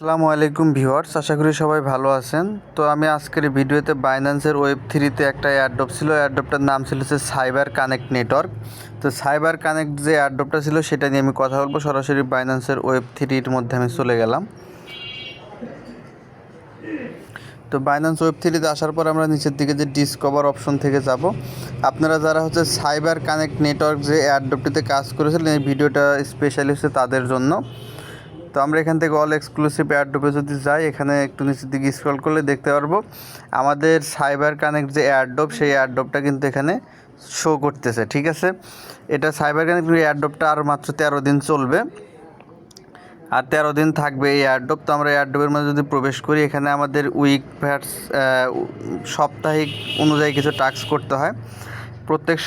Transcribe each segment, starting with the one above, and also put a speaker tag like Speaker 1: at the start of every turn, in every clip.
Speaker 1: আসসালামু আলাইকুম ভিউয়ার্স, আশা করি সবাই ভালো আছেন। তো আমি আজকের এই ভিডিওতে বাইন্যান্সের ওয়েব3-তে একটা এয়ারড্রপ ছিল। এয়ারড্রপটার নাম ছিল সাইবার কানেক্ট নেটওয়ার্ক। তো সাইবার কানেক্ট যে এয়ারড্রপটা ছিল সেটা নিয়ে আমি কথা বলবো। সরাসরি বাইন্যান্সের ওয়েব3-র মধ্যে আমি চলে গেলাম। তো বাইন্যান্স ওয়েব3-তে আসার পর আমরা নিচের দিকে যে ডিসকভার অপশন থেকে যাব। আপনারা যারা সাইবার কানেক্ট নেটওয়ার্ক যে এয়ারড্রপটিতে কাজ করেছিলেন, এই ভিডিওটা স্পেশালি তাদের জন্য। তো আমরা এখান থেকে অল এক্সক্লুসিভ এয়ারড্রপে যদি যাই, এখানে একটু নিচের দিকে স্ক্রল করলে দেখতে পারবো আমাদের সাইবার কানেক্ট যে এয়ারড্রপ, সেই এয়ারড্রপটা কিন্তু এখানে শো করতেছে। ঠিক আছে, এটা সাইবার কানেক্ট এয়ারড্রপটা আর মাত্র 13 দিন চলবে, আর 13 দিন থাকবে এই এয়ারড্রপ। তো আমরা এয়ারড্রপের মধ্যে যদি প্রবেশ করি, এখানে আমাদের উইক ভ্যাটস সাপ্তাহিক অনুযায়ী কিছু টাস্ক করতে হয়। প্রত্যেক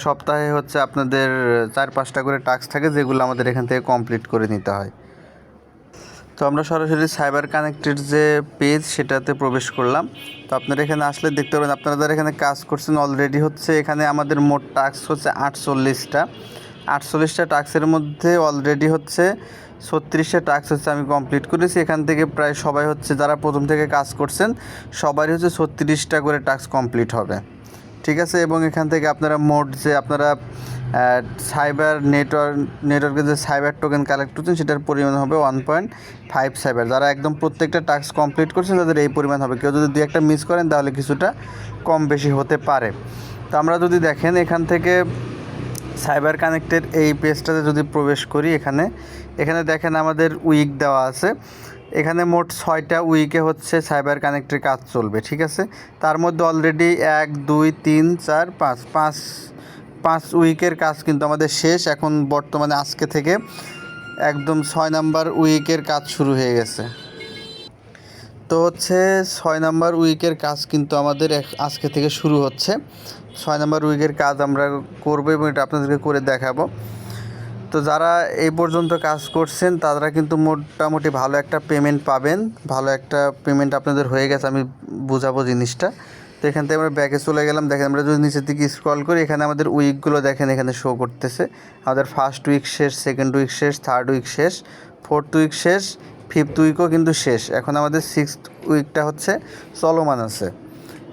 Speaker 1: সপ্তাহে আপনাদের 4-5টা করে টাস্ক থাকে, যেগুলো আমাদের এখান থেকে কমপ্লিট করে নিতে হয়। তো আমরা সরাসরি সাইবার কানেক্টের যে পেজ সেটাতে প্রবেশ করলাম। তো আপনারা এখানে আসলে দেখতে পাবেন, আপনারা যারা এখানে কাজ করছেন অলরেডি এখানে আমাদের মোট টাস্ক 48টা। 48টা টাস্কের মধ্যে অলরেডি 36টা টাস্ক আমি কমপ্লিট করেছি। এখান থেকে প্রায় সবাই যারা প্রথম থেকে কাজ করছেন সবারই 36টা করে টাস্ক কমপ্লিট হবে। ঠিক আছে, এবং এখান থেকে আপনারা মোট যে আপনারা সাইবার নেটওয়ার্কে যে সাইবার টোকেন কালেক্ট করছেন সেটার পরিমাণ হবে 1.5 সাইবার। যারা একদম প্রত্যেকটা টাস্ক কমপ্লিট করছেন তাদের এই পরিমাণ হবে। কেউ যদি 2-1টা মিস করেন তাহলে কিছুটা কম বেশি হতে পারে। তো আমরা যদি দেখেন এখান থেকে সাইবার কানেক্টের এই পেজটাতে যদি প্রবেশ করি, এখানে দেখেন আমাদের উইক দেওয়া আছে। এখানে মোট 6টা উইকে সাইবার কানেক্টের কাজ চলবে। ঠিক আছে, তার মধ্যে অলরেডি 1, 2, 3, 4, 5 উইকের কাজ কিন্তু আমাদের শেষ। এখন বর্তমানে আজকে থেকে একদম 6 নাম্বার উইকের কাজ শুরু হয়ে গেছে। তো 6 নাম্বার উইকের কাজ কিন্তু আমাদের আজকে থেকে শুরু হচ্ছে। 6 নাম্বার উইকের কাজ আমরা করবো এবং এটা আপনাদেরকে করে দেখাবো। তো যারা এই পর্যন্ত কাজ করছেন তারা কিন্তু মোটামুটি ভালো একটা পেমেন্ট পাবেন। ভালো একটা পেমেন্ট আপনাদের হয়ে গেছে, আমি বুঝাবো জিনিসটা। তো এখান থেকে আমরা ব্যাকে চলে গেলাম। দেখেন আমরা যদি নিচের দিকে স্ক্রল করি, এখানে আমাদের উইকগুলো দেখেন এখানে শো করতেছে। আমাদের ফার্স্ট উইক শেষ, সেকেন্ড উইক শেষ, থার্ড উইক শেষ, ফোর্থ উইক শেষ, ফিফথ উইকও কিন্তু শেষ। এখন আমাদের সিক্সথ উইকটা চলমান আছে।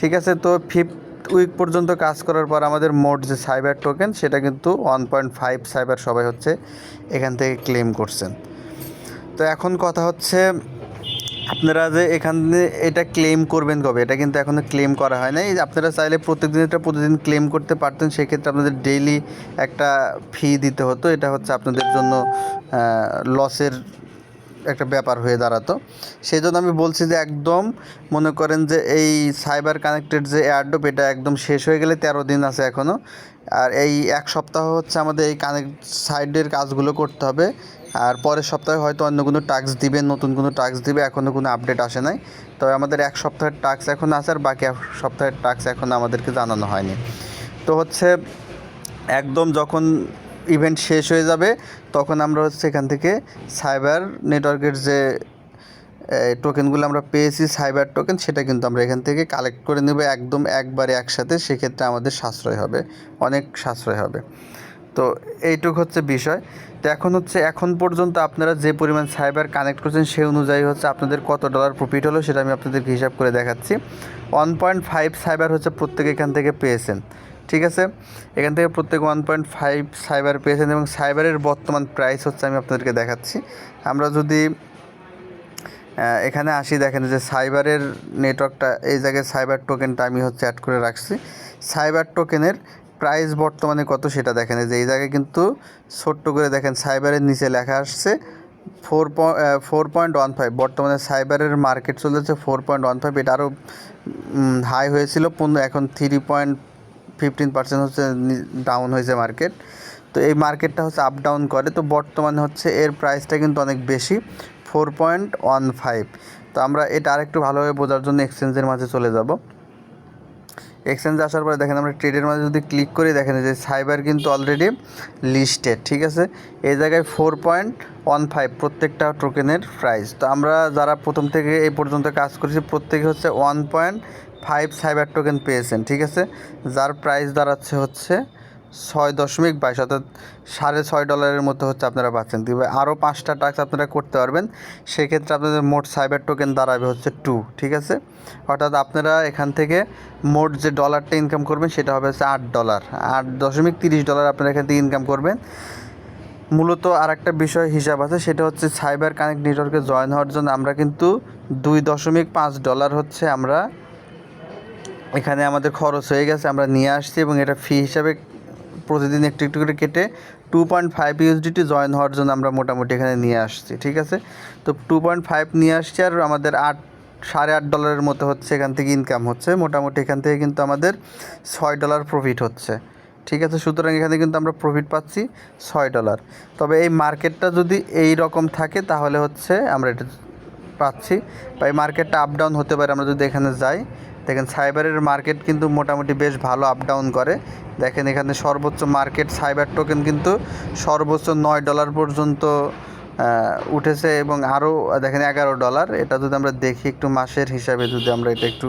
Speaker 1: ঠিক আছে, তো ফিফথ উইক পর্যন্ত কাজ করার পর আমাদের মোট যে সাইবার টোকেন সেটা কিন্তু 1.5 সাইবার সবাই এখান থেকে ক্লেম করছেন। তো এখন কথা আপনারা যে এখানে এটা ক্লেম করবেন কবে, এটা কিন্তু এখনও ক্লেম করা হয় নাই। আপনারা চাইলে প্রতিদিন ক্লেম করতে পারতেন। সেক্ষেত্রে আপনাদের ডেইলি একটা ফি দিতে হতো। এটা আপনাদের জন্য লসের একটা ব্যাপার হয়ে দাঁড়াতো। সেই জন্য আমি বলছি যে একদম মনে করেন যে এই সাইবার কানেক্টেড যে এয়ারড্রপ এটা একদম শেষ হয়ে গেলে 13 দিন আছে এখনও। আর এই এক সপ্তাহ আমাদের এই সাইডের কাজগুলো করতে হবে। আর পরের সপ্তাহে হয়তো অন্য কোনো টাস্ক দিবে, নতুন কোনো টাস্ক দিবে। এখনও কোনো আপডেট আসে নাই। তবে আমাদের এক সপ্তাহের টাস্ক এখন আছে, আর বাকি এক সপ্তাহের টাস্ক এখন আমাদেরকে জানানো হয়নি। তো একদম যখন ইভেন্ট শেষ হয়ে যাবে তখন আমরা এখান থেকে সাইবার নেটওয়ার্কের যে টোকেনগুলো আমরা পেয়েছি সাইবার টোকেন, সেটা কিন্তু আমরা এখান থেকে কালেক্ট করে নেব একদম একবারে একসাথে। সেক্ষেত্রে আমাদের সাশ্রয় হবে, অনেক সাশ্রয় হবে। তো এইটুক বিষয়। তো এখন পর্যন্ত আপনারা যে পরিমাণ সাইবার কানেক্ট করছেন সেই অনুযায়ী আপনাদের কত ডলার প্রফিট হলো সেটা আমি আপনাদেরকে হিসাব করে দেখাচ্ছি। 1.5 সাইবার প্রত্যেকে এখান থেকে পেয়েছেন। ঠিক আছে, এখান থেকে প্রত্যেকে 1.5 সাইবার পেয়েছেন এবং সাইবারের বর্তমান প্রাইস আমি আপনাদেরকে দেখাচ্ছি। আমরা যদি এখানে আসি, দেখেন যে সাইবারের নেটওয়ার্কটা এই জায়গায় সাইবার টোকেনটা আমি অ্যাড করে রাখছি। সাইবার টোকেনের প্রাইস বর্তমানে কত সেটা দেখেন, যে এই জায়গায় কিন্তু ছোট্ট করে দেখেন সাইবারের নিচে লেখা আসছে 4.15। বর্তমানে সাইবারের মার্কেট চলেছে 4.15। এটা আরও হাই হয়েছিল, এখন 3.15% ডাউন হয়েছে মার্কেট। তো এই মার্কেটটা আপ ডাউন করে। তো বর্তমানে এর প্রাইসটা কিন্তু অনেক বেশি, 4.15। তো আমরা এটা আরেকটু ভালোভাবে বোঝার জন্য এক্সচেঞ্জের মাঝে চলে যাব। এক্সচেঞ্জে আসার পরে দেখেন আমরা ট্রেডের মাঝে যদি ক্লিক করি, দেখেন যে সাইবার কিন্তু অলরেডি লিস্টেড। ঠিক আছে, এই জায়গায় 4.15 প্রত্যেকটা টোকেনের প্রাইস। তো আমরা যারা প্রথম থেকে এই পর্যন্ত কাজ করেছি প্রত্যেকে 1.5 সাইবার টোকেন পেয়েছেন। ঠিক আছে, যার প্রাইস দাঁড়াচ্ছে 6.22 অর্থাৎ $6.5 মতো হচ্ছে আপনারা পাচ্ছেন। তবে আরও 5টা টাস্ক আপনারা করতে পারবেন, সেক্ষেত্রে আপনাদের মোট সাইবার টোকেন দাঁড়াবে হচ্ছে 2, ঠিক আছে। অর্থাৎ আপনারা এখান থেকে মোট যে ডলারটা ইনকাম করবেন সেটা হবে হচ্ছে $8, $8.30 আপনারা এখান থেকে ইনকাম করবেন। মূলত আর একটা বিষয় হিসাব আছে, সেটা হচ্ছে সাইবার কানেক্ট নেটওয়ার্কে জয়েন হওয়ার জন্য আমরা কিন্তু $2.5 হচ্ছে আমরা এখানে আমাদের খরচ হয়ে গেছে, আমরা নিয়ে আসছি এবং এটা ফি হিসাবে প্রতিদিন একটু একটু করে কেটে 2.5 USDT জয়েন হওয়ার জন্য আমরা মোটামুটি এখানে নিয়ে আসছি, ঠিক আছে। তো 2.5 নিয়ে আসছি আর আমাদের $8.5 মতো হচ্ছে এখান থেকে ইনকাম হচ্ছে। মোটামুটি এখান থেকে কিন্তু আমাদের $6 প্রফিট হচ্ছে, ঠিক আছে। সুতরাং এখানে কিন্তু আমরা প্রফিট পাচ্ছি $6। তবে এই মার্কেটটা যদি এই রকম থাকে তাহলে হচ্ছে আমরা এটা পাচ্ছি, বা এই মার্কেটটা আপ ডাউন হতে পারে। আমরা যদি এখানে যাই, দেখেন সাইবারের মার্কেট কিন্তু মোটামুটি বেশ ভালো আপ ডাউন করে। দেখেন এখানে সর্বোচ্চ মার্কেট সাইবার টোকেন কিন্তু সর্বোচ্চ $9 পর্যন্ত উঠেছে এবং আরও দেখেন $11। এটা যদি আমরা দেখি একটু মাসের হিসাবে, যদি আমরা এটা একটু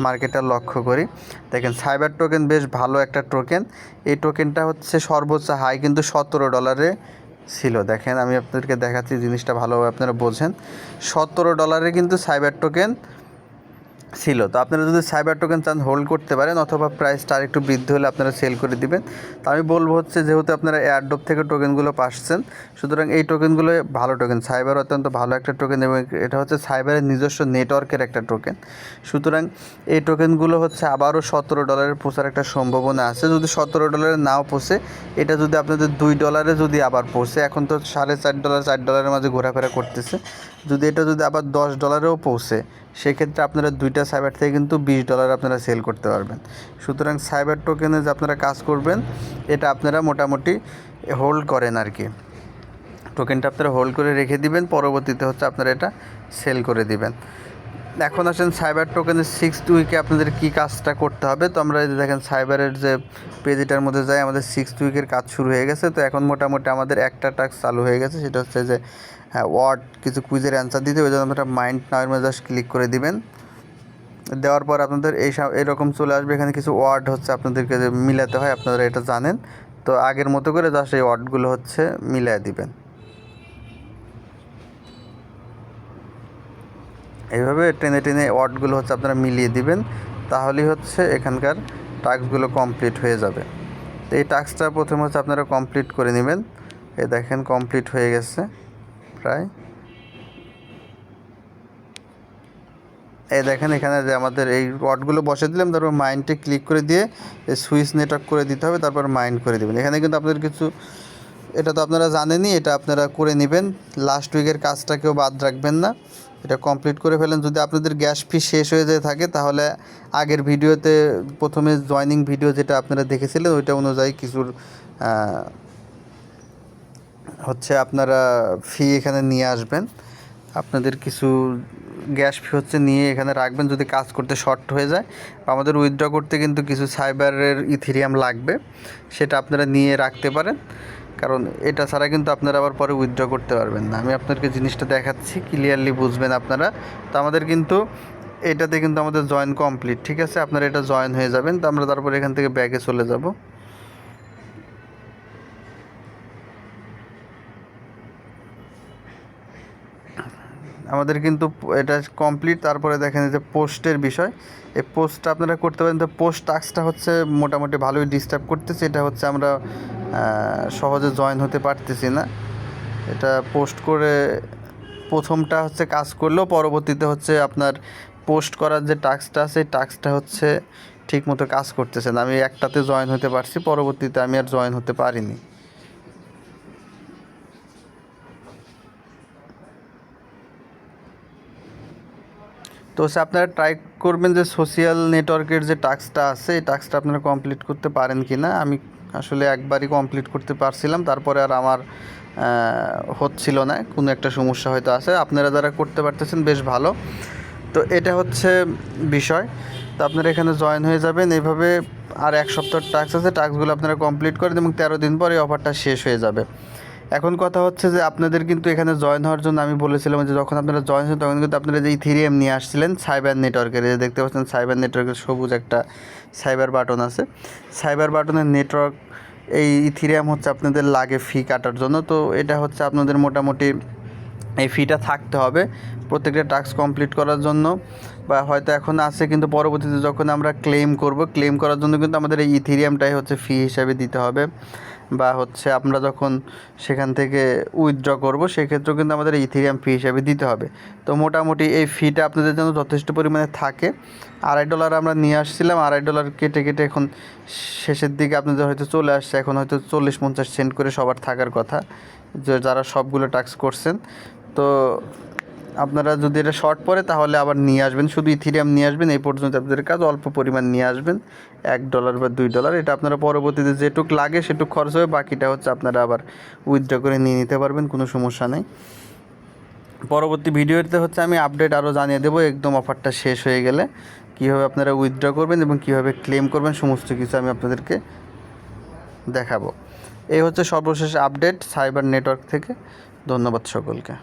Speaker 1: মার্কেটটা লক্ষ্য করি, দেখেন সাইবার টোকেন বেশ ভালো একটা টোকেন। এই টোকেনটা হচ্ছে সর্বোচ্চ হাই কিন্তু $17 ছিল। দেখেন আমি আপনাদেরকে দেখাচ্ছি, জিনিসটা ভালোভাবে আপনারা বোঝেন। $17 কিন্তু সাইবার টোকেন ছিল। তো আপনারা যদি সাইবার টোকেন চান হোল্ড করতে পারেন, অথবা প্রাইসটা আরেকটু বৃদ্ধি হলে আপনারা সেল করে দিবেন। তো আমি বলবো হচ্ছে, যেহেতু আপনারা এয়ারড্রপ থেকে টোকেনগুলো পাচ্ছেন, সুতরাং এই টোকেনগুলো ভালো টোকেন। সাইবার অত্যন্ত ভালো একটা টোকেন এবং এটা হচ্ছে সাইবারের নিজস্ব নেটওয়ার্কের একটা টোকেন। সুতরাং এই টোকেনগুলো হচ্ছে আবারও $17 পৌঁছার একটা সম্ভাবনা আছে। যদি $17 নাও পৌঁছে, এটা যদি আপনাদের $2 যদি আবার পৌঁছে, এখন তো $4.5 $4 মাঝে ঘোরাফেরা করতেছে, যদি এটা যদি আবার $10 পৌঁছে, সেক্ষেত্রে আপনারা 2টা সাইবার থেকে কিন্তু $20 আপনারা সেল করতে পারবেন। সুতরাং সাইবার টোকেনে যে আপনারা কাজ করবেন, এটা আপনারা মোটামুটি হোল্ড করেন আর কি। টোকেনটা আপনারা হোল্ড করে রেখে দিবেন, পরবর্তীতে হচ্ছে আপনারা এটা সেল করে দিবেন। এখন আসেন সাইবার টোকেনের 6th উইকে আপনাদের কী কাজটা করতে হবে। তো আমরা দেখেন সাইবারের যে পেজটার মধ্যে যাই, আমাদের 6th উইকের কাজ শুরু হয়ে গেছে। তো এখন মোটামুটি আমাদের একটা টাস্ক চালু হয়ে গেছে, সেটা হচ্ছে যে ওয়ার্ড কিছু কুইজের অ্যান্সার দিতে হবে। জন্য আপনারা মাইন্ড নাওয়ের মধ্যে জাস্ট ক্লিক করে দিবেন। দেওয়ার পর আপনাদের এরকম চলে আসবে। এখানে কিছু ওয়ার্ড হচ্ছে আপনাদেরকে যে মিলাতে হয়, আপনারা এটা জানেন। তো আগের মতো করে জাস্ট এই ওয়ার্ডগুলো হচ্ছে মিলিয়ে দিবেন। এইভাবে টেনে টেনে ওয়ার্ডগুলো হচ্ছে আপনারা মিলিয়ে দিবেন, তাহলেই হচ্ছে এখানকার টাস্কগুলো কমপ্লিট হয়ে যাবে। তো এই টাস্কটা প্রথমে হচ্ছে আপনারা কমপ্লিট করে নেবেন। এই দেখেন কমপ্লিট হয়ে গেছে প্রায়। এই দেখেন এখানে যে আমাদের এই ওয়ার্ডগুলো বসে দিলাম, তারপর মাইন্ডে ক্লিক করে দিয়ে সুইচ নেটওয়ার্ক করে দিতে হবে, তারপর মাইন্ড করে দেবেন। এখানে কিন্তু আপনাদের কিছু, এটা তো আপনারা জানেনই, এটা আপনারা করে নেবেন। লাস্ট উইকের কাজটা কেউ বাদ রাখবেন না, এটা কমপ্লিট করে ফেলেন। যদি আপনাদের গ্যাস ফি শেষ হয়ে যায় থাকে, তাহলে আগের ভিডিওতে প্রথমে জয়নিং ভিডিও যেটা আপনারা দেখেছিলেন, ওইটা অনুযায়ী কিছুর হচ্ছে আপনারা ফি এখানে নিয়ে আসবেন। আপনাদের কিছু গ্যাস ফি হচ্ছে নিয়ে এখানে রাখবেন, যদি কাজ করতে শর্ট হয়ে যায়। আমাদের উইথড্র করতে কিন্তু কিছু সাইবারের ইথেরিয়াম লাগবে, সেটা আপনারা নিয়ে রাখতে পারেন, কারণ এটা ছাড়া কিন্তু আপনারা আবার পরে উইথড্র করতে পারবেন না। আমি আপনাদেরকে জিনিসটা দেখাচ্ছি, ক্লিয়ারলি বুঝবেন আপনারা। তো আমাদের কিন্তু এটাতে কিন্তু আমাদের জয়েন কমপ্লিট, ঠিক আছে। আপনারা এটা জয়েন হয়ে যাবেন। তো আমরা তারপরে এখান থেকে ব্যাগে চলে যাব। আমাদের কিন্তু এটা কমপ্লিট। তারপরে দেখেন যে পোস্টের বিষয়, এই পোস্টটা আপনারা করতে পারেন। তো পোস্ট টাস্কটা হচ্ছে মোটামুটি ভালোই ডিস্টার্ব করতেছে। এটা হচ্ছে আমরা সহজে জয়েন হতে পারতেছি না। এটা পোস্ট করে প্রথমটা হচ্ছে কাজ করলেও পরবর্তীতে হচ্ছে আপনার পোস্ট করার যে টাস্কটা আছে, এই টাস্কটা হচ্ছে ঠিক মতো কাজ করতেছে না। আমি একটাতে জয়েন হতে পারছি, পরবর্তীতে আমি আর জয়েন হতে পারিনি। তো হচ্ছে আপনারা ট্রাই করবেন যে সোশ্যাল নেটওয়ার্কের যে টাস্কটা আছে, এই টাস্কটা আপনারা কমপ্লিট করতে পারেন কি না। আমি আসলে একবারই কমপ্লিট করতে পারছিলাম, তারপরে আর আমার হচ্ছিল না, কোনো একটা সমস্যা হয়তো আছে। আপনারা যারা করতে পারতেছেন বেশ ভালো। তো এটা হচ্ছে বিষয়। তো আপনারা এখানে জয়েন হয়ে যাবেন এইভাবে। আর 1 সপ্তাহ টাস্ক আছে, টাস্কগুলো আপনারা কমপ্লিট করেন এবং 13 দিন পরে অফারটা শেষ হয়ে যাবে। এখন কথা হচ্ছে যে আপনাদের কিন্তু এখানে জয়েন হওয়ার জন্য আমি বলেছিলাম যে যখন আপনারা জয়েন হন তখন কিন্তু আপনারা যে ইথেরিয়াম নিয়ে আসছিলেন সাইবার নেটওয়ার্কের, যে দেখতে পাচ্ছেন সাইবার নেটওয়ার্কের সবুজ একটা সাইবার বাটন আছে। সাইবার বাটনের নেটওয়ার্ক এই ইথিরিয়াম হচ্ছে আপনাদের লাগে ফি কাটার জন্য। তো এটা হচ্ছে আপনাদের মোটামুটি এই ফিটা থাকতে হবে প্রত্যেকটা টাস্ক কমপ্লিট করার জন্য, বা হয়তো এখন আছে কিন্তু পরবর্তীতে যখন আমরা ক্লেম করার জন্য কিন্তু আমাদের এই ইথিরিয়ামটাই হচ্ছে ফি হিসাবে দিতে হবে, বা হচ্ছে আমরা যখন সেখান থেকে উইথড্র করব সেক্ষেত্রেও কিন্তু আমাদের ইথিরিয়াম ফি হিসাবে দিতে হবে। তো মোটামুটি এই ফিটা আপনাদের জন্য যথেষ্ট পরিমাণে থাকে। $2.5 আমরা নিয়ে আসছিলাম, $2.5 কেটে কেটে এখন শেষের দিকে আপনাদের হয়তো চলে আসছে, এখন হয়তো 40-50 সেন্ট করে সবার থাকার কথা যারা সবগুলো টাস্ক করছেন। তো আপনারা যদি এটা শর্ট পড়ে তাহলে আবার নিয়ে আসবেন, শুধু ইথিরিয়াম নিয়ে আসবেন। এই পর্যন্ত আপনাদের কাজ, অল্প পরিমাণ নিয়ে আসবেন, $1 বা $2। এটা আপনারা পরবর্তীতে যেটুক লাগে সেটুক খরচ হবে, বাকিটা হচ্ছে আপনারা আবার উইথড্র করে নিয়ে নিতে পারবেন, কোনো সমস্যা নেই। পরবর্তী ভিডিওতে হচ্ছে আমি আপডেট আরও জানিয়ে দেবো একদম অফারটা শেষ হয়ে গেলে কীভাবে আপনারা উইথড্র করবেন এবং কীভাবে ক্লেম করবেন, সমস্ত কিছু আমি আপনাদেরকে দেখাবো। এই হচ্ছে সর্বশেষ আপডেট সাইবার নেটওয়ার্ক থেকে। ধন্যবাদ সকলকে।